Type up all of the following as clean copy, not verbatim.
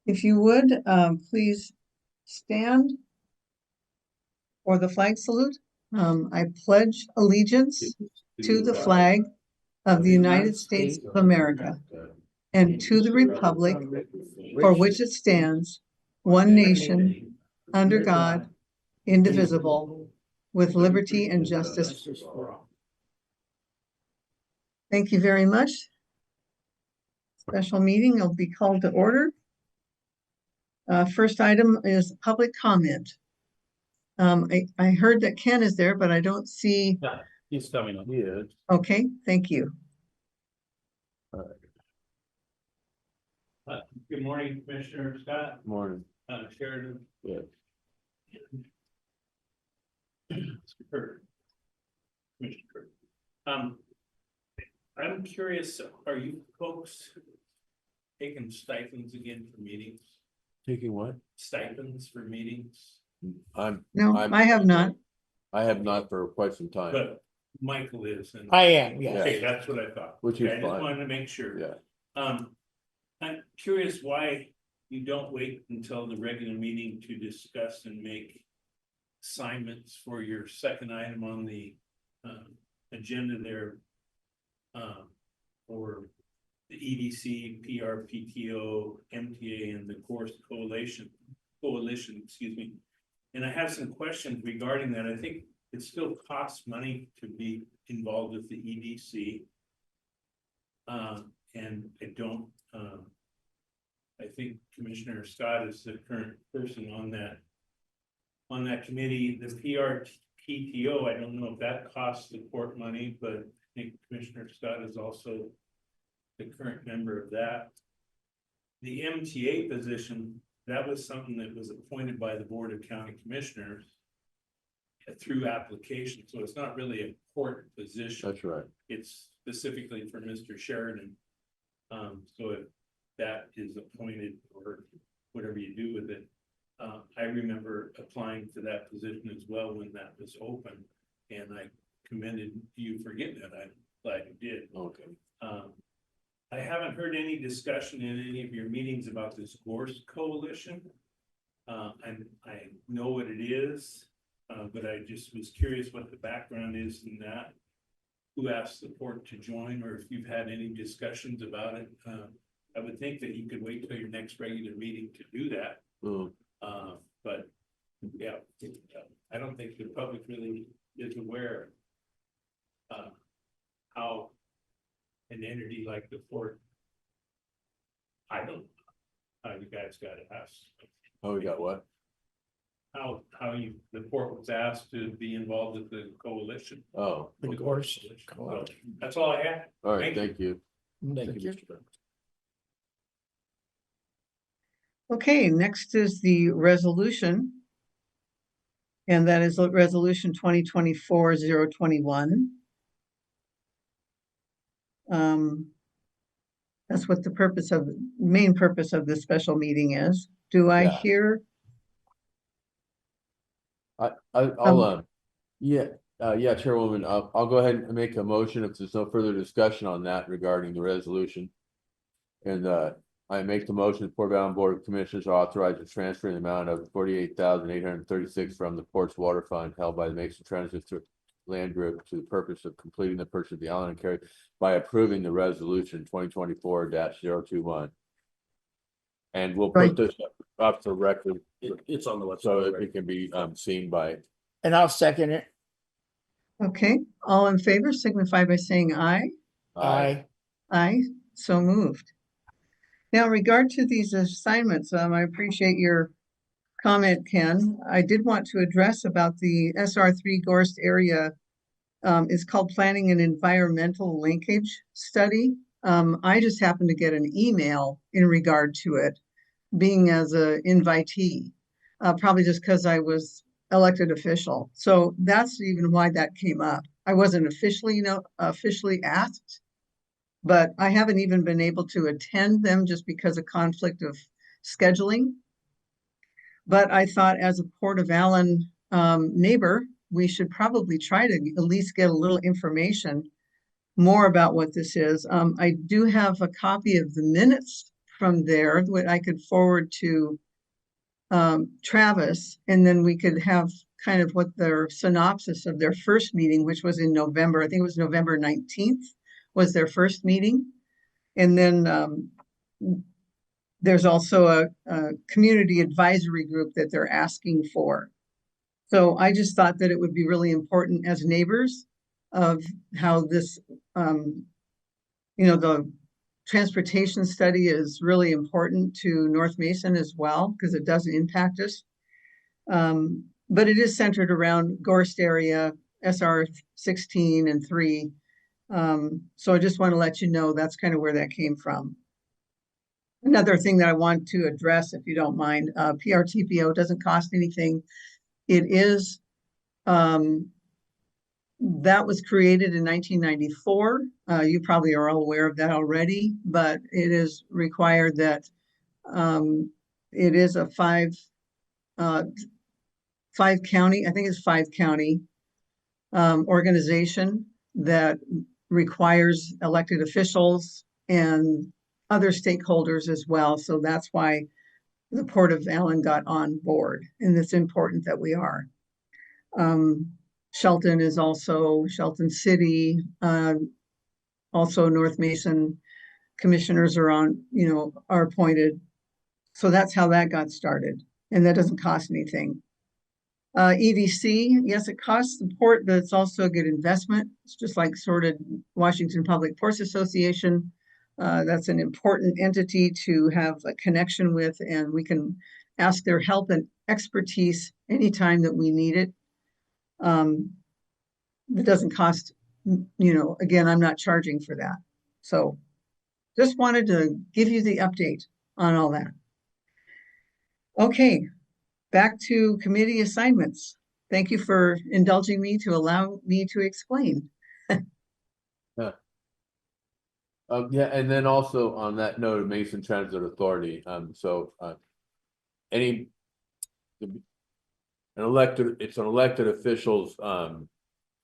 If you would, please stand for the flag salute. I pledge allegiance to the flag of the United States of America and to the republic for which it stands, one nation, under God, indivisible, with liberty and justice for all. Thank you very much. Special meeting will be called to order. First item is public comment. I heard that Ken is there, but I don't see. Yeah, he's coming on. He is. Okay, thank you. Good morning, Commissioner Scott. Morning. Sheridan. Yeah. Commissioner Kirk. I'm curious, are you folks taking stipends again for meetings? Taking what? Stipends for meetings? No, I have not. I have not for quite some time. But Michael is. And I am, yeah. okay, that's what I thought. Which is I just fine. wanted to make sure. Yeah. I'm curious why you don't wait until the regular meeting to discuss and make assignments for your second item on the agenda there for the EDC, PRPTO, MTA, and the course coalition, excuse me. And I have some questions regarding that. I think it still costs money to be involved with the EDC. And I don't, I think Commissioner Scott is the current person on that committee. The PRPTO, I don't know if that costs the court money, but I think Commissioner Scott is also the current member of that. The MTA position, that was something that was appointed by the Board of County Commissioners through application, so it's not really a court position. That's right. It's specifically for Mr. Sheridan. So if that is appointed or whatever you do with it, I remember applying to that position as well when that was open, and I commended you for getting it. I'm glad you did. Okay. I haven't heard any discussion in any of your meetings about this Gorse Coalition. And I know what it is, but I just was curious what the background is in that. Who asked the court to join, or if you've had any discussions about it. I would think that you could wait till your next regular meeting to do that. But yeah, I don't think the public really is aware of how an entity like the port, I don't know how you guys got asked. Oh, we got what? How the port was asked to be involved with the coalition. Oh, The course. So, that's all I had. all right. Thank you. Thank you. Mr. Burke. Okay, next is the resolution. And that is resolution 2024-021. That's what the main purpose of this special meeting is. Do I Yeah. hear? Yeah, Chairwoman, I'll go ahead and make a motion if there's no further discussion on that regarding the resolution. And I make the motion, the Port Valley Board of Commissioners are authorized to transfer the amount of $48,836 from the Port's Water Fund held by the Mason Transit Land Group to the purpose of completing the purchase of the Allyn and Carry by approving the resolution 2024-021. And we'll put this up for record. It's on the website. So that it can be seen by. And I'll second it. Okay, all in favor signify by saying aye. Aye. Aye, so moved. Now, in regard to these assignments, I appreciate your comment, Ken. I did want to address about the SR3 Gorst area. It's called Planning an Environmental Linkage Study. I just happened to get an email in regard to it, being as an invitee, probably just because I was elected official. So that's even why that came up. I wasn't officially asked, but I haven't even been able to attend them just because of conflict of scheduling. But I thought as a Port of Allyn neighbor, we should probably try to at least get a little information more about what this is. I do have a copy of the minutes from there that I could forward to Travis, and then we could have kind of what their synopsis of their first meeting, which was in November. I think it was November 19th was their first meeting. And then there's also a community advisory group that they're asking for. So I just thought that it would be really important as neighbors of how this, the transportation study is really important to North Mason as well, because it does impact us. But it is centered around Gorst area, SR 16 and 3. So I just want to let you know that's kind of where that came from. Another thing that I want to address, if you don't mind, PRTPO doesn't cost anything. It is, that was created in 1994. You probably are all aware of that already, but it is required that it is a five county, I think it's 5 county organization that requires elected officials and other stakeholders as well. So that's why the Port of Allyn got on board, and it's important that we are. Shelton is also Shelton City, also North Mason commissioners are on, are appointed. So that's how that got started, and that doesn't cost anything. EDC, yes, it costs the port, but it's also a good investment. It's just like sorted Washington Public Ports Association. That's an important entity to have a connection with, and we can ask their help and expertise anytime that we need it. It doesn't cost, again, I'm not charging for that. So just wanted to give you the update on all that. Okay, back to committee assignments. Thank you for indulging me to allow me to explain. Yeah, and then also on that note of Mason Transit Authority, it's an elected officials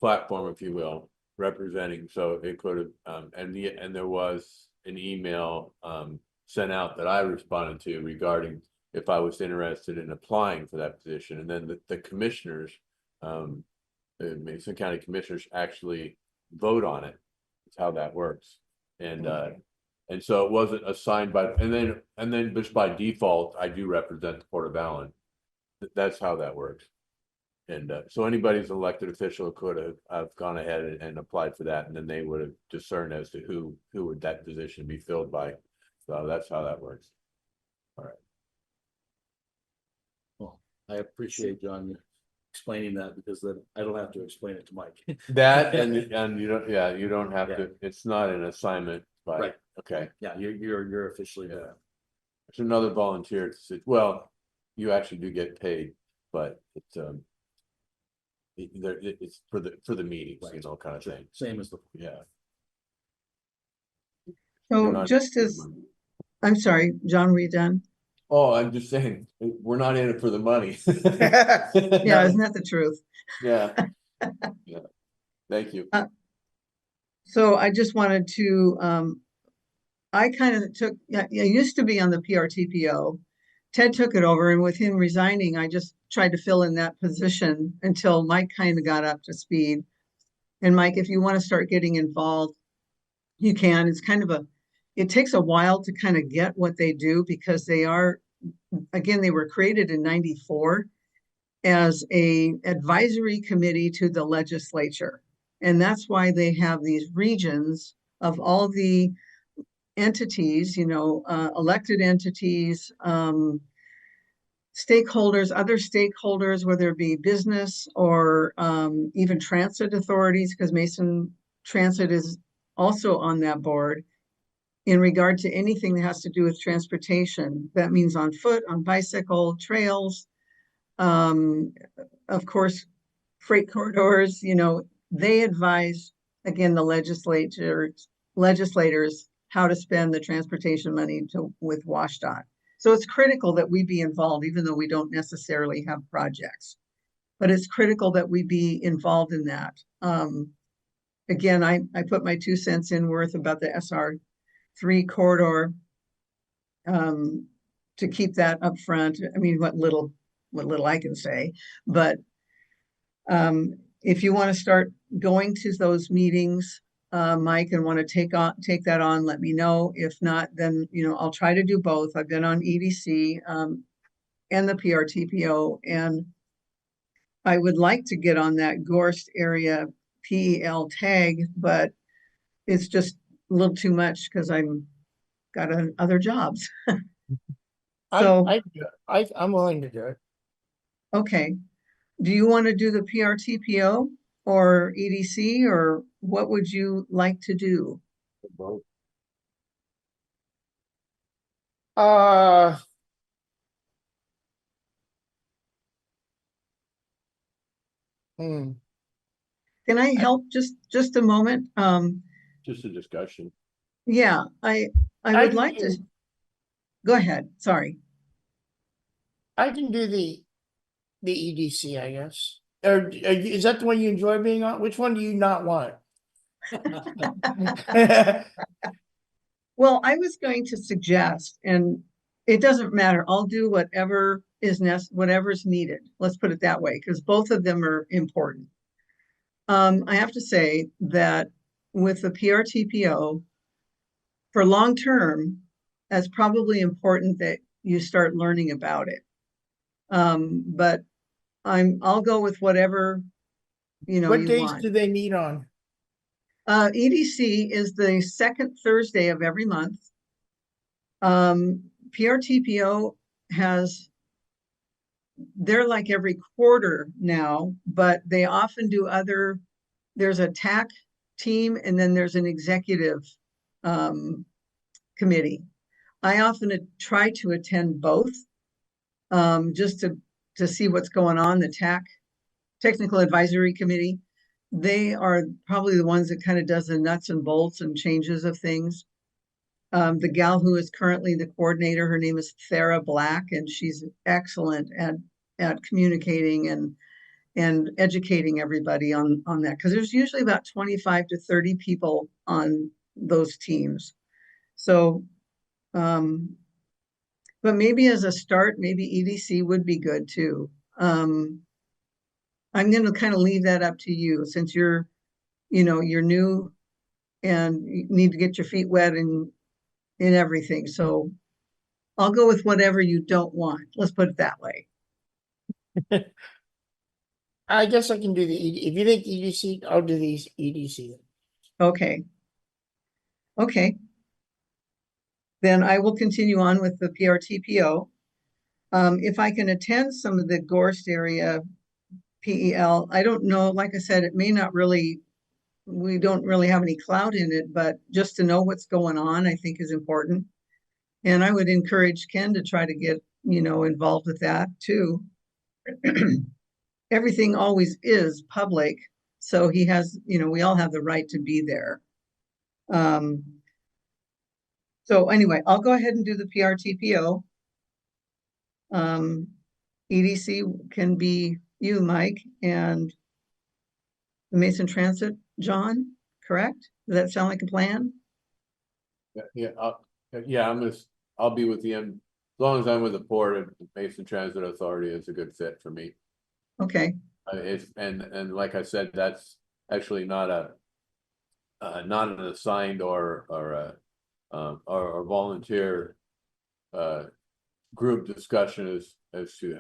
platform, if you will, representing. So it could have and there was an email sent out that I responded to regarding if I was interested in applying for that position, and then the commissioners, the Mason County commissioners, actually vote on it. That's how that works. And so it wasn't assigned by, and then just by default, I do represent the Port of Allyn. That's how that works. And so anybody's elected official could have gone ahead and applied for that, and then they would have discerned as to who would that position be filled by. So that's how that works. All right. Well, I appreciate John explaining that, because then I don't have to explain it to Mike. That and you don't have to. It's not an assignment, but Right. Okay. Yeah, you're officially There's another volunteer to sit. Well, you actually do get paid, but it's for the meetings, Right. kind of thing. same as the Yeah. So just as, I'm sorry, John, were you done? Oh, I'm just saying, we're not in it for the money. Yeah, isn't that the truth? Yeah. Yeah. Thank you. So I just wanted to, I kind of took, I used to be on the PRTPO. Ted took it over, and with him resigning, I just tried to fill in that position until Mike kind of got up to speed. And Mike, if you want to start getting involved, you can. It's kind of it takes a while to kind of get what they do, because they are, again, they were created in 94 as a advisory committee to the legislature. And that's why they have these regions of all the entities, elected entities, stakeholders, other stakeholders, whether it be business or even transit authorities, because Mason Transit is also on that board in regard to anything that has to do with transportation. That means on foot, on bicycle, trails, of course, freight corridors. They advise, again, the legislators how to spend the transportation money with WashDOT. So it's critical that we be involved, even though we don't necessarily have projects. But it's critical that we be involved in that. Again, I put my 2 cents in worth about the SR3 corridor. to keep that up front. I mean, what little I can say, but if you want to start going to those meetings, Mike, and want to take that on, let me know. If not, then, I'll try to do both. I've been on EDC, and the PRTPO, and I would like to get on that Gorst area PEL tag, but it's just a little too much because I'm got other jobs. So, I'm willing to do it. okay. Do you want to do the PRTPO or EDC, or what would you like to do? Uh, hmm. Can I help just a moment? Just a discussion. Yeah, I I would can like to, do, go ahead, sorry. I can do the EDC, I guess. Or is that the one you enjoy being on? Which one do you not want? Well, I was going to suggest, and it doesn't matter, I'll do whatever's needed. Let's put it that way, because both of them are important. I have to say that with the PRTPO, for long term, that's probably important that you start learning about it. But I'll go with whatever What you days want. do they meet on? EDC is the second Thursday of every month. PRTPO they're like every quarter now, but they often do there's a TAC team, and then there's an executive committee. I often try to attend both, just to see what's going on. The TAC, Technical Advisory Committee, they are probably the ones that kind of does the nuts and bolts and changes of things. The gal who is currently the coordinator, her name is Thera Black, and she's excellent at communicating and educating everybody on that, because there's usually about 25 to 30 people on those teams. So, but maybe as a start, maybe EDC would be good too. I'm going to kind of leave that up to you, since you're new and you need to get your feet wet and in everything. So I'll go with whatever you don't want. Let's put it that way. I guess I can do if you think EDC, I'll do these EDC. Okay. Okay. Then I will continue on with the PRTPO. If I can attend some of the Gorst area PEL, I don't know, like I said, it may not really, we don't really have any clout in it, but just to know what's going on, I think is important. And I would encourage Ken to try to get, involved with that too. Everything always is public, so he has, we all have the right to be there. So anyway, I'll go ahead and do the PRTPO. EDC can be you, Mike, and the Mason Transit, John, correct? Does that sound like a plan? I'll be with the as long as I'm with the Port of Mason Transit Authority is a good fit for me. Okay, And like I said, that's actually not not an assigned or volunteer group discussion as to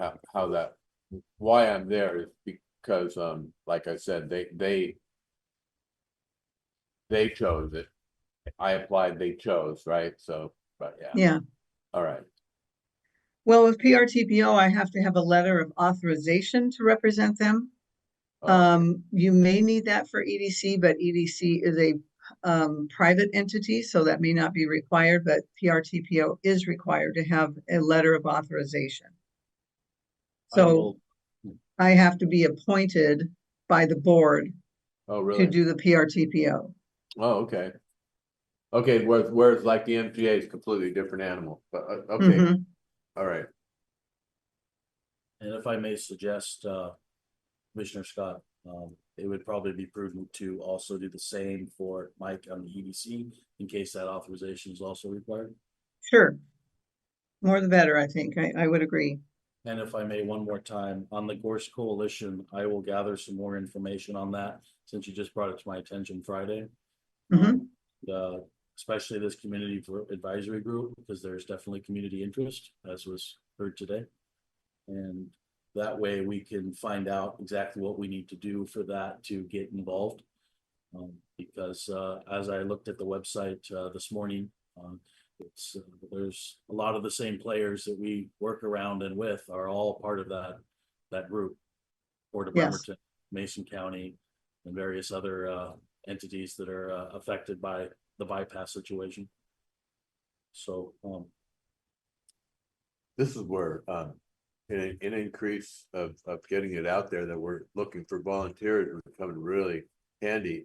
why I'm there is because like I said, they chose it. I applied, they chose, right? So, but yeah. yeah. All right. Well, with PRTPO, I have to have a letter of authorization to represent them. You may need that for EDC, but EDC is a private entity, so that may not be required, but PRTPO is required to have a letter of authorization. So I have to be appointed by the board Oh, to really? do the PRTPO. Oh, okay. Okay, whereas like the MGA is a completely different animal, but okay, Mhm. all right. And if I may suggest, Commissioner Scott, it would probably be prudent to also do the same for Mike on the EDC in case that authorization is also required. Sure. more the better, I think. I would agree. And if I may, one more time, on the Gorse Coalition, I will gather some more information on that, since you just brought it to my attention Friday. Mhm. Especially this community advisory group, because there's definitely community interest, as was heard today. And that way we can find out exactly what we need to do for that to get involved. Because as I looked at the website this morning, it's there's a lot of the same players that we work around and with are all part of that group. Port of Yes. Bremerton, Mason County, and various other entities that are affected by the bypass situation. So This is where, an increase of getting it out there that we're looking for volunteers are coming really handy.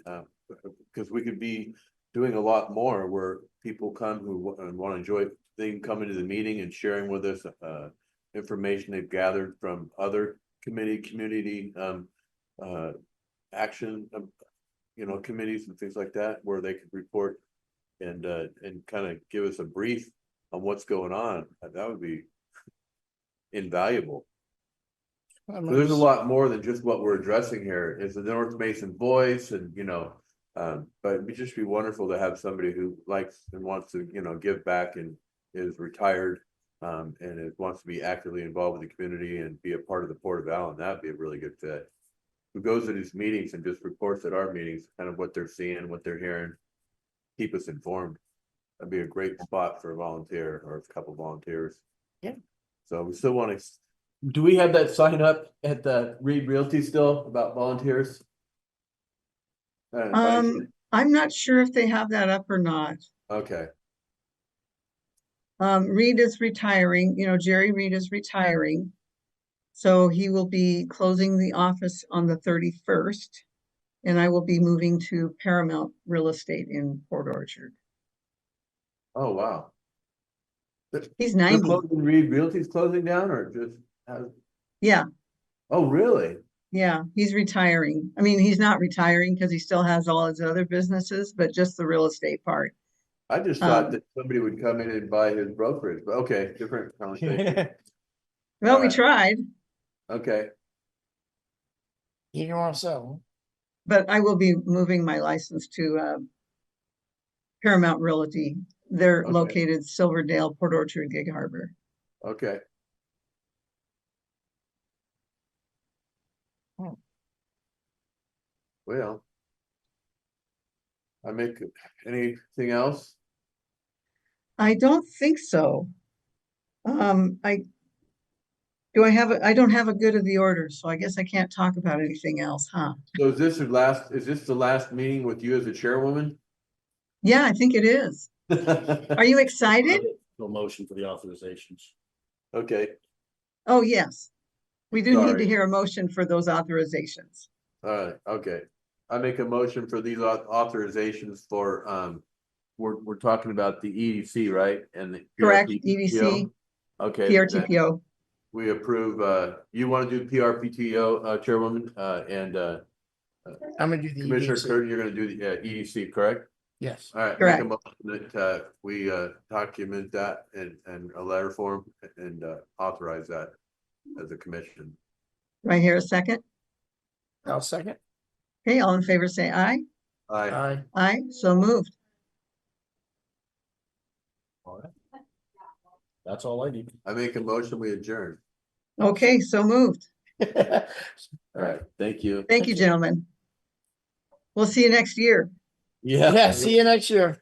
Because we could be doing a lot more where people come who want to enjoy, they can come into the meeting and sharing with us, information they've gathered from other community, action, committees and things like that, where they could report and kind of give us a brief on what's going on. That would be invaluable. There's a lot more than just what we're addressing here. It's the North Mason voice and, but it'd just be wonderful to have somebody who likes and wants to, give back and is retired. And wants to be actively involved with the community and be a part of the Port of Allyn. That'd be a really good fit. Who goes to these meetings and just reports at our meetings, kind of what they're seeing, what they're hearing. Keep us informed. That'd be a great spot for a volunteer or a couple volunteers. Yeah. So we still want to, do we have that sign up at the Reed Realty still about volunteers? I'm not sure if they have that up or not. Okay, Reed is retiring, Jerry Reed is retiring. So he will be closing the office on the 31st. And I will be moving to Paramount Real Estate in Port Orchard. oh, wow. He's They're 90. closing, Reed Realty's closing down or just, Yeah, oh, really? yeah, he's retiring. I mean, he's not retiring because he still has all his other businesses, but just the real estate part. I just thought that somebody would come in and buy his brokerage, but okay, different conversation. Well, All we right. tried, Okay, You don't want to sell. but I will be moving my license to Paramount Realty. They're Okay. located Silverdale, Port Orchard, Gig Harbor. okay. Hmm. Well. Anything else? I don't think so. I don't have a good of the order, so I guess I can't talk about anything else, huh? So is this the last meeting with you as a chairwoman? Yeah, I think it is. Are you excited? no motion for the authorizations. Okay, Oh, yes. We do need to Sorry. hear a motion for those authorizations. all right, okay. I make a motion for these authorizations for, we're talking about the EDC, right? And the Correct, PRPTO? EDC, Okay. then PRTPO. We approve, you want to do PRPTO, Chairwoman, and I'm gonna do the Commissioner EDC. Curtin, you're gonna do the EDC, correct? Yes. All right, make Correct. a motion that we document that in a letter form and authorize that as a commission. Right here, a second. I'll second. Okay, all in favor, say aye. Aye. Aye. Aye, so moved. All right. That's all I need. I make a motion, we adjourn. Okay, so moved. All right, thank you. Thank you, gentlemen. We'll see you next year. Yeah, see you next year.